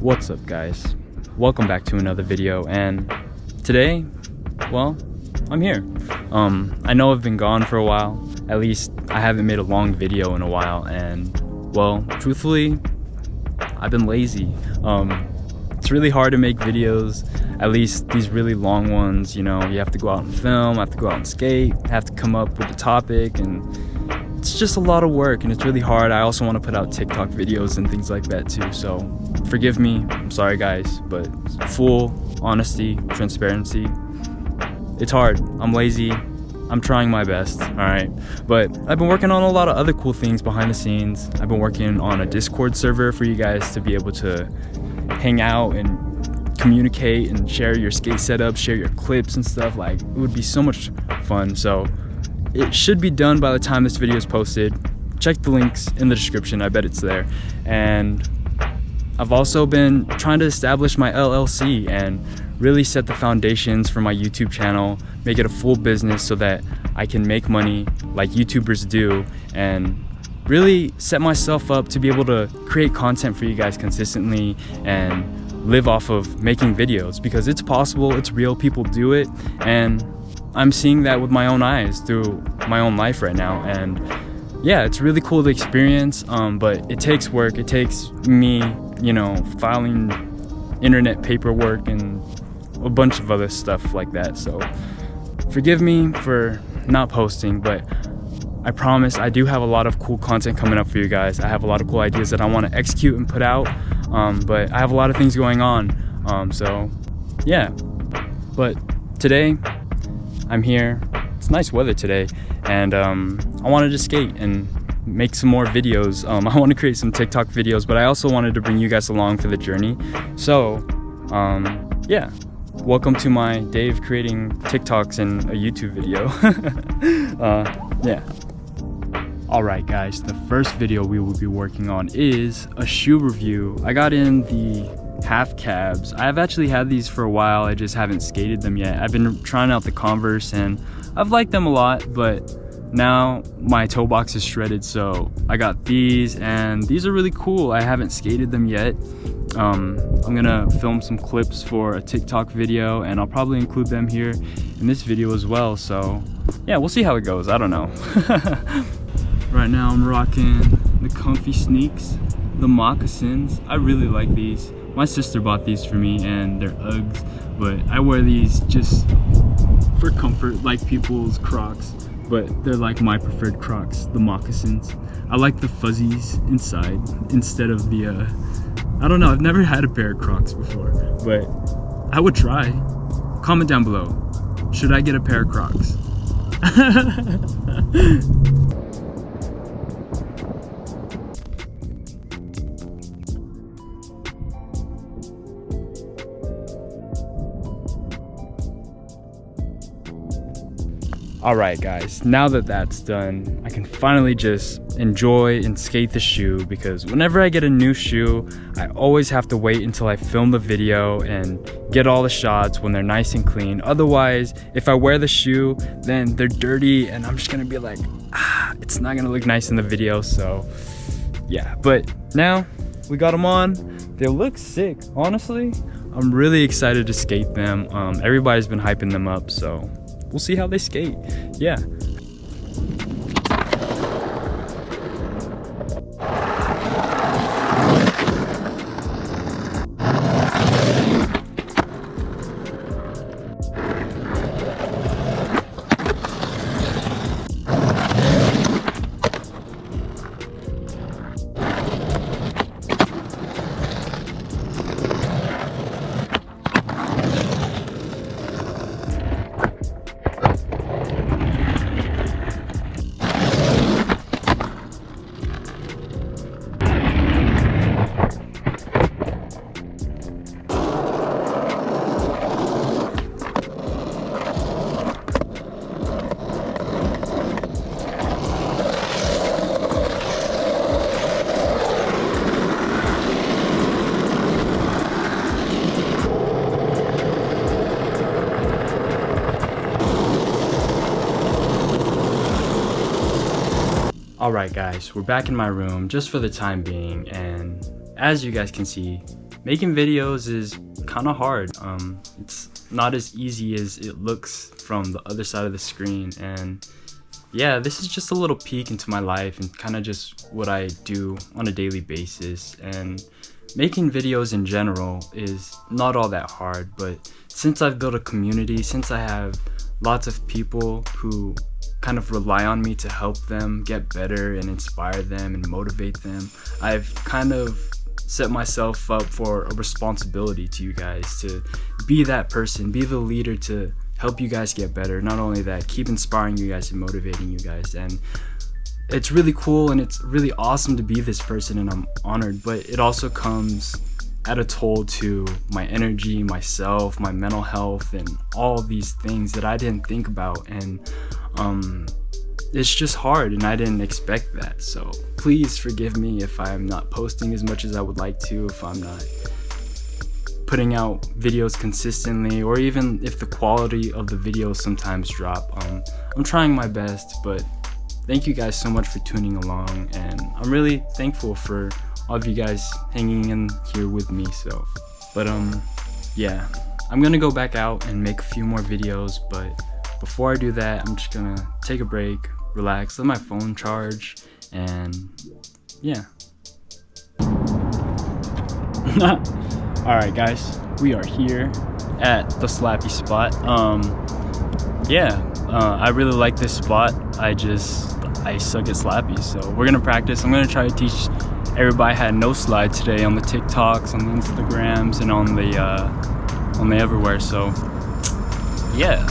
What's up, guys? Welcome back to another video, and today, well, I'm here. I know I've been gone for a while. At least I haven't made a long video in a while, and well, truthfully, I've been lazy. It's really hard to make videos, at least these really long ones. You know, you have to go out and film, have to go out and skate, have to come up with a topic, and it's just a lot of work, and it's really hard. I also want to put out TikTok videos and things like that too, so forgive me. I'm sorry, guys, but full honesty, transparency, it's hard. I'm lazy. I'm trying my best, all right? But I've been working on a lot of other cool things behind the scenes. I've been working on a Discord server for you guys to be able to hang out and communicate and share your skate setup, share your clips and stuff. Like, it would be so much fun. So it should be done by the time this video is posted. Check the links in the description, I bet it's there. And I've also been trying to establish my LLC and really set the foundations for my YouTube channel, make it a full business so that I can make money like YouTubers do, and really set myself up to be able to create content for you guys consistently and live off of making videos, because it's possible, it's real, people do it, and I'm seeing that with my own eyes through my own life right now. And yeah, it's really cool to experience, but it takes work. It takes me, you know, filing internet paperwork and a bunch of other stuff like that. So forgive me for not posting, but I promise I do have a lot of cool content coming up for you guys. I have a lot of cool ideas that I want to execute and put out, but I have a lot of things going on. So yeah, but today I'm here. It's nice weather today, and I wanted to skate and make some more videos. I want to create some TikTok videos, but I also wanted to bring you guys along for the journey. So yeah, welcome to my day of creating TikToks and a YouTube video. Yeah. Alright, guys, the first video we will be working on is a shoe review. I got in the half cabs. I've actually had these for a while, I just haven't skated them yet. I've been trying out the Converse and I've liked them a lot, but now my toe box is shredded, so I got these, and these are really cool. I haven't skated them yet. I'm gonna film some clips for a TikTok video, and I'll probably include them here in this video as well. So yeah, we'll see how it goes. I don't know. Right now I'm rocking the comfy sneaks, the moccasins. I really like these. My sister bought these for me, and they're Uggs, but I wear these just for comfort, like people's Crocs, but they're like my preferred Crocs, the moccasins. I like the fuzzies inside instead of the, I don't know, I've never had a pair of Crocs before, but I would try. Comment down below, should I get a pair of Crocs? Alright, guys, now that that's done, I can finally just enjoy and skate the shoe, because whenever I get a new shoe, I always have to wait until I film the video and get all the shots when they're nice and clean. Otherwise, if I wear the shoe, then they're dirty and I'm just gonna be like, it's not gonna look nice in the video. So yeah, but now we got them on. They look sick, honestly. I'm really excited to skate them. Everybody's been hyping them up, so we'll see how they skate. Yeah. Alright guys, we're back in my room just for the time being, and as you guys can see, making videos is kind of hard. It's not as easy as it looks from the other side of the screen, and yeah, this is just a little peek into my life and kind of just what I do on a daily basis. And making videos in general is not all that hard, but since I've built a community, since I have lots of people who kind of rely on me to help them get better and inspire them and motivate them, I've kind of set myself up for a responsibility to you guys, to be that person, be the leader to help you guys get better. Not only that, keep inspiring you guys and motivating you guys. And it's really cool and it's really awesome to be this person, and I'm honored, but it also comes at a toll to my energy, myself, my mental health, and all these things that I didn't think about. And it's just hard, and I didn't expect that. So please forgive me if I'm not posting as much as I would like to, if I'm not putting out videos consistently, or even if the quality of the videos sometimes drop. I'm trying my best, but thank you guys so much for tuning along, and I'm really thankful for all of you guys hanging in here with me. So, but yeah, I'm gonna go back out and make a few more videos, but before I do that, I'm just gonna take a break, relax, let my phone charge, and yeah. Alright guys, we are here at the Slappy spot. I really like this spot. I suck at Slappy, so we're gonna practice. I'm gonna try to teach everybody how to no slide today on the TikToks, on the Instagrams, and on the everywhere. So yeah.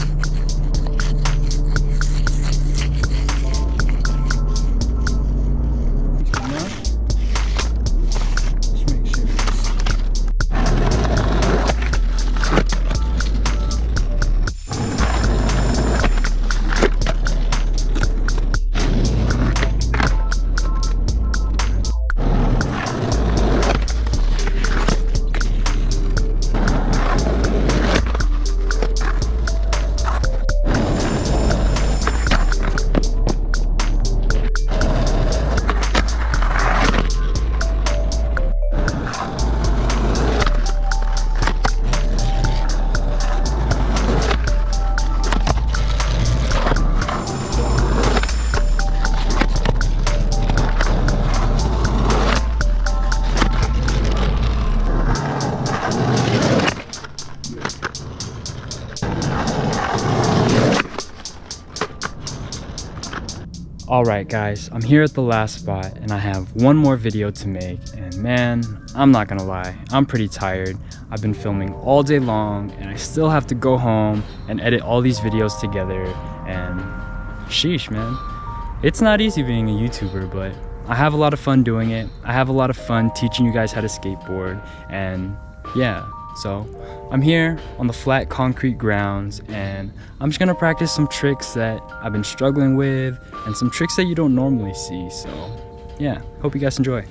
Alright guys, I'm here at the last spot and I have one more video to make, and man, I'm not gonna lie, I'm pretty tired. I've been filming all day long and I still have to go home and edit all these videos together, and sheesh man, it's not easy being a YouTuber, but I have a lot of fun doing it. I have a lot of fun teaching you guys how to skateboard, and yeah, so I'm here on the flat concrete grounds and I'm just gonna practice some tricks that I've been struggling with and some tricks that you don't normally see. So yeah, hope you guys enjoy.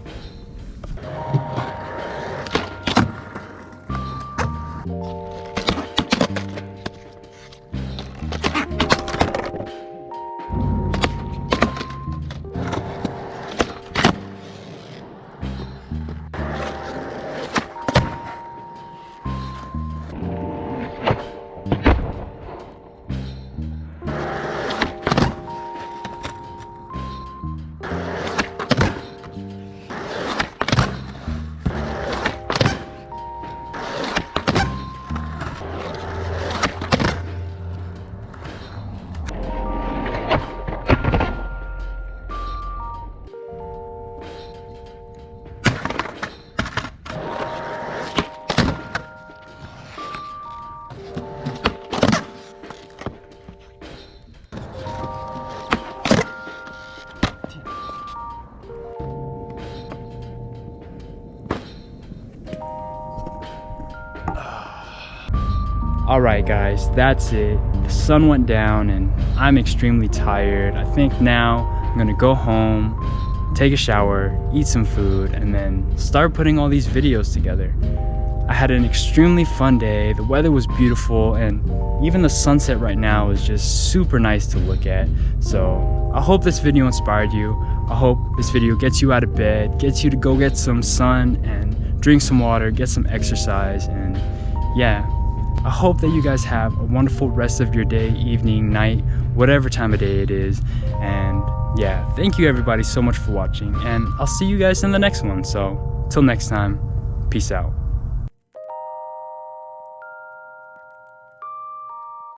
Alright guys, that's it. The sun went down and I'm extremely tired. I think now I'm gonna go home, take a shower, eat some food, and then start putting all these videos together. I had an extremely fun day. The weather was beautiful, and even the sunset right now is just super nice to look at. So I hope this video inspired you. I hope this video gets you out of bed, gets you to go get some sun and drink some water, get some exercise, and yeah, I hope that you guys have a wonderful rest of your day, evening, night, whatever time of day it is. And yeah, thank you everybody so much for watching, and I'll see you guys in the next one. So till next time, peace out.